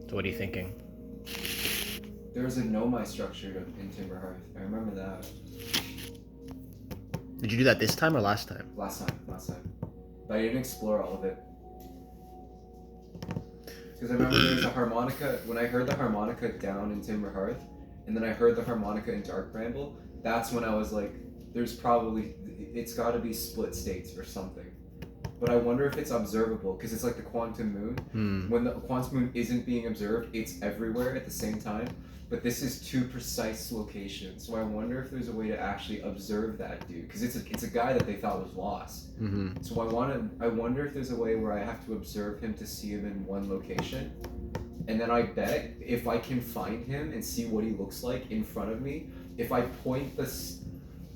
So what are you thinking? There was a nomai structure in Timber Hearth. I remember that. Did you do that this time or last time? Last time. But I didn't explore all of it. Because I remember there was a harmonica, when I heard the harmonica down in Timber Hearth, and then I heard the harmonica in Dark Bramble, that's when I was like, it's gotta be split states or something. But I wonder if it's observable, because it's like the quantum moon. When the quantum moon isn't being observed, it's everywhere at the same time. But this is two precise locations, so I wonder if there's a way to actually observe that dude, because it's a guy that they thought was lost. Mm-hmm. So I wonder if there's a way where I have to observe him to see him in one location, and then I bet if I can find him and see what he looks like in front of me, if I point this,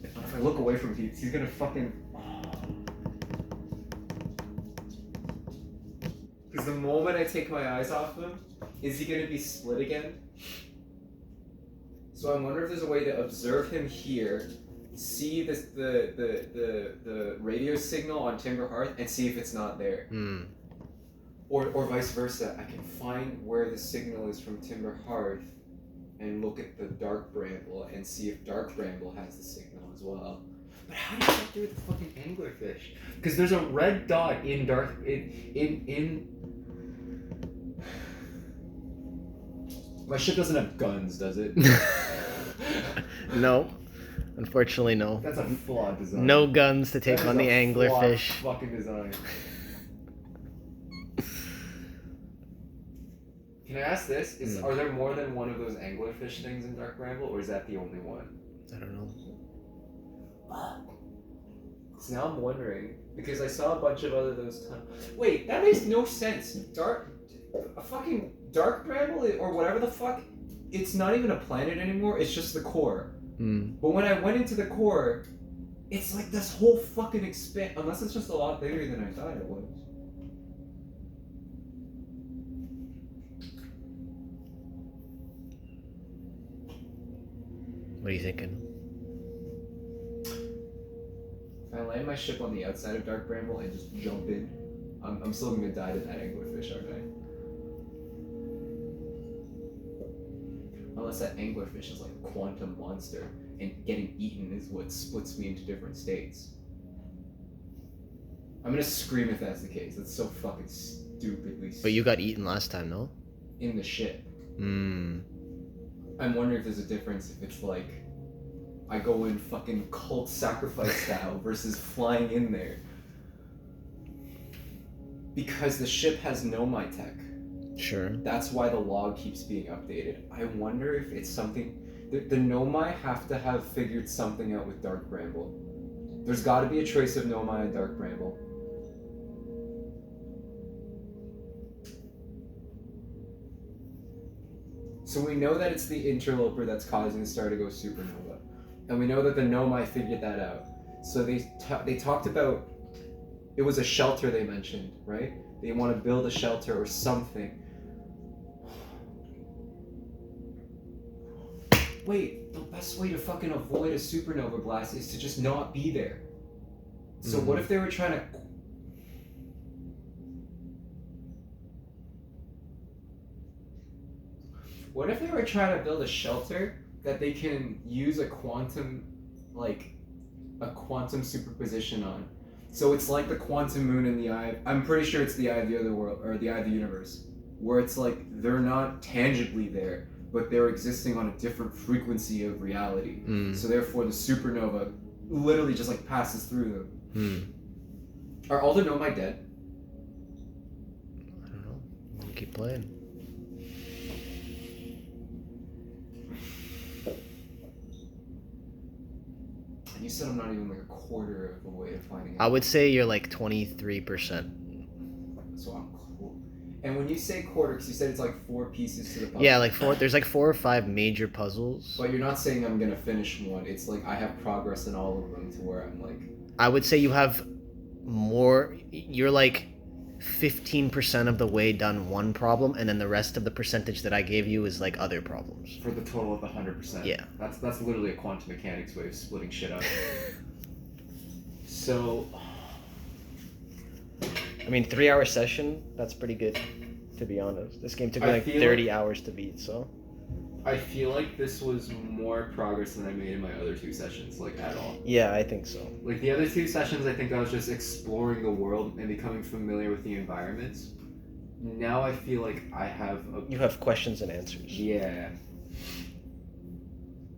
if I look away from him, he's gonna fucking. Because the moment I take my eyes off him, is he gonna be split again? So I wonder if there's a way to observe him here, see the radio signal on Timber Hearth, and see if it's not there. Or vice versa. I can find where the signal is from Timber Hearth and look at the Dark Bramble and see if Dark Bramble has the signal as well. But how do you do with the fucking anglerfish? Because there's a red dot in My ship doesn't have guns, does it? No. Unfortunately, no. That's a flawed design. No guns to take on the anglerfish. Fucking design. Can I ask this? Are there more than one of those anglerfish things in Dark Bramble, or is that the only one? I don't know. So now I'm wondering, because I saw a bunch of other those Wait, that makes no sense. A fucking Dark Bramble, or whatever the fuck, it's not even a planet anymore, it's just the core. But when I went into the core, it's like this whole fucking unless it's just a lot bigger than I thought it was. What are you thinking? If I land my ship on the outside of Dark Bramble and just jump in, I'm still gonna die to that anglerfish, aren't I? Unless that anglerfish is like a quantum monster, and getting eaten is what splits me into different states. I'm gonna scream if that's the case. That's so fucking stupidly. But you got eaten last time, no? In the ship. I'm wondering if there's a difference if it's like I go in fucking cult sacrifice style versus flying in there. Because the ship has nomai tech. Sure. That's why the log keeps being updated. I wonder if it's something. The nomai have to have figured something out with Dark Bramble. There's got to be a trace of nomai in Dark Bramble. So we know that it's the interloper that's causing the star to go supernova, and we know that the nomai figured that out. So they talked about it was a shelter they mentioned, right? They want to build a shelter or something. Wait, the best way to fucking avoid a supernova blast is to just not be there. So what if they were trying to... What if they were trying to build a shelter that they can use a quantum superposition on? So it's like the quantum moon in the eye. I'm pretty sure it's the eye of the other world, or the eye of the universe, where it's like they're not tangibly there, but they're existing on a different frequency of reality. So therefore, the supernova literally just like passes through them. Are all the nomai dead? I don't know. We'll keep playing. You said I'm not even like a quarter of a way to finding out. I would say you're like 23%. So I'm cool. And when you say quarter, because you said it's like 4 pieces to the puzzle. Yeah, like 4. There's like 4 or 5 major puzzles. But you're not saying I'm gonna finish one. It's like I have progress in all of them to where I'm like. I would say you have more. You're like 15% of the way done one problem, and then the rest of the percentage that I gave you is like other problems. For the total of the 100%. Yeah. That's literally a quantum mechanics way of splitting shit up. So. I mean, 3-hour session. That's pretty good. to be honest. This game took me I like feel 30 hours to beat, so. I feel like this was more progress than I made in my other 2 sessions, like at all. Yeah, I think so. Like the other 2 sessions, I think I was just exploring the world and becoming familiar with the environments. Now I feel like I have You have questions and answers. Yeah.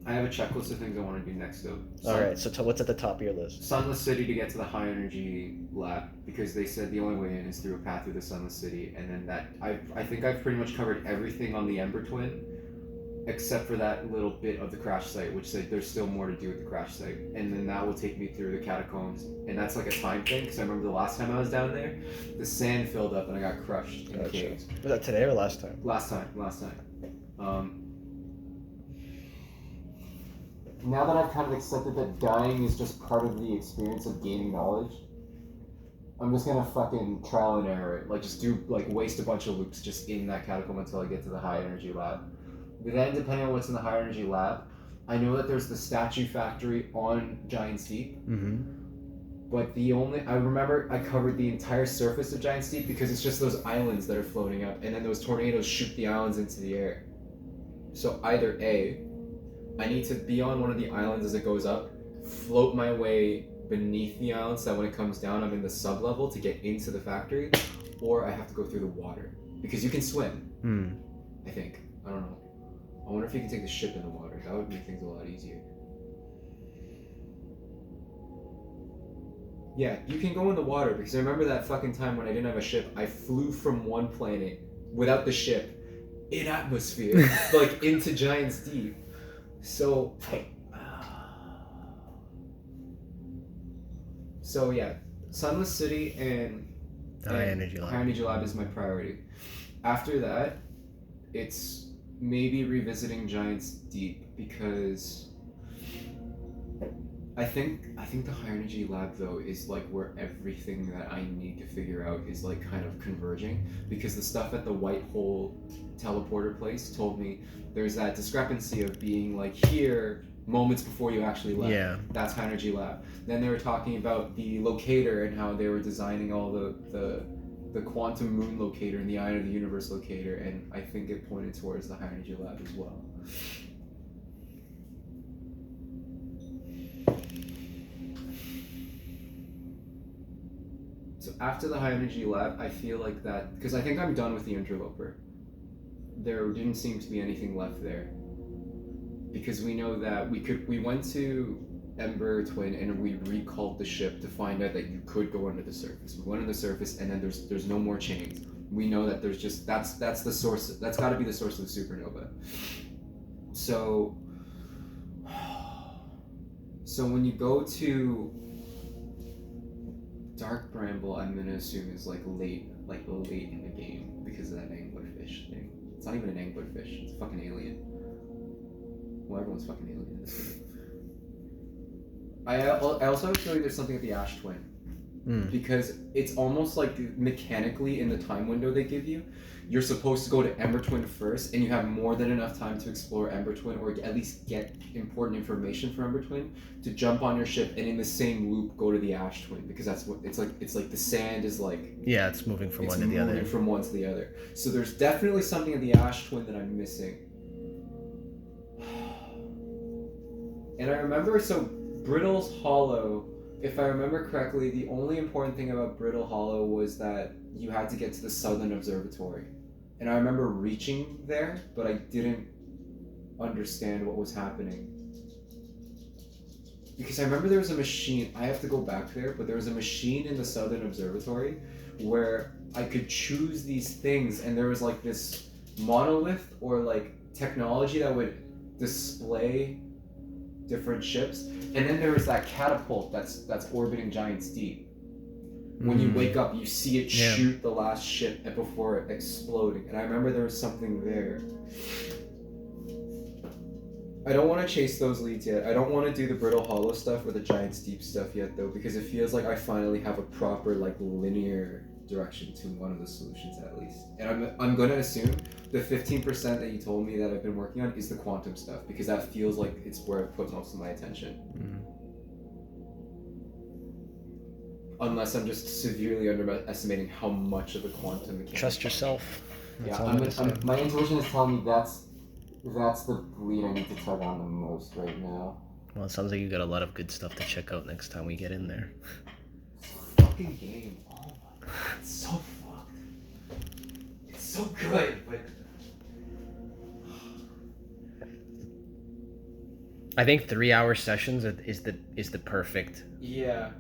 I have a checklist of things I want to do next though. Alright, so what's at the top of your list? Sunless City to get to the high energy lab, because they said the only way in is through a path through the Sunless City, and then that I think I've pretty much covered everything on the Ember Twin, except for that little bit of the crash site, which said there's still more to do with the crash site, and then that will take me through the catacombs, and that's like a time thing, because I remember the last time I was down there, the sand filled up and I got crushed in the caves. Was that today or last time? Last time. Now that I've kind of accepted that dying is just part of the experience of gaining knowledge, I'm just gonna fucking trial and error it. Like, just waste a bunch of loops just in that catacomb until I get to the high energy lab. But then, depending on what's in the high energy lab, I know that there's the statue factory on Giant's Deep. But I remember I covered the entire surface of Giant's Deep because it's just those islands that are floating up, and then those tornadoes shoot the islands into the air. So either A, I need to be on one of the islands as it goes up, float my way beneath the island so that when it comes down I'm in the sub-level to get into the factory, or I have to go through the water. Because you can swim, I think. I don't know. I wonder if you can take the ship in the water. That would make things a lot easier. Yeah, you can go in the water, because I remember that fucking time when I didn't have a ship, I flew from one planet without the ship in atmosphere, like into Giant's Deep. So yeah, Sunless City and High Energy Lab. High Energy Lab is my priority. After that, it's maybe revisiting Giant's Deep, because I think the High Energy Lab though is like where everything that I need to figure out is like kind of converging, because the stuff at the White Hole teleporter place told me there's that discrepancy of being like here moments before you actually left. Yeah. That's High Energy Lab. Then they were talking about the locator and how they were designing all the quantum moon locator and the eye of the universe locator, and I think it pointed towards the High Energy Lab as well. So after the High Energy Lab, I feel like that, because I think I'm done with the Interloper. There didn't seem to be anything left there, because we know that we went to Ember Twin and we recalled the ship to find out that you could go under the surface. We went under the surface, and then there's no more chains. We know that there's just that's the source. That's got to be the source of the supernova. So when you go to Dark Bramble, I'm gonna assume is like late in the game because of that anglerfish thing. It's not even an anglerfish. It's a fucking alien. Well, everyone's fucking alien in this game. I also have a feeling there's something at the Ash Twin. Because it's almost like mechanically in the time window they give you, you're supposed to go to Ember Twin first, and you have more than enough time to explore Ember Twin, or at least get important information from Ember Twin, to jump on your ship and in the same loop go to the Ash Twin, because that's what it's like the sand is like... Yeah, it's moving from one to the other. From one to the other. So there's definitely something at the Ash Twin that I'm missing. And I remember, so Brittle's Hollow, if I remember correctly, the only important thing about Brittle Hollow was that you had to get to the Southern Observatory. And I remember reaching there, but I didn't understand what was happening. Because I remember there was a machine, I have to go back there, but there was a machine in the Southern Observatory where I could choose these things, and there was like this monolith or like technology that would display different ships, and then there was that catapult that's orbiting Giant's Deep. When you wake up, you see it shoot the last ship before it exploding, and I remember there was something there. I don't want to chase those leads yet. I don't want to do the Brittle Hollow stuff or the Giant's Deep stuff yet, though, because it feels like I finally have a proper like linear direction to one of the solutions at least. And I'm going to assume the 15% that you told me that I've been working on is the quantum stuff, because that feels like it's where I put most of my attention. Unless I'm just severely underestimating how much of the quantum mechanics. Trust yourself. That's Yeah, all I'm gonna say. my intuition is telling me that's the lead I need to tug on the most right now. Well, it sounds like you got a lot of good stuff to check out next time we get in there. Fucking game. Oh my god, it's so fucked. It's so good, but I think 3-hour sessions is the perfect yeah.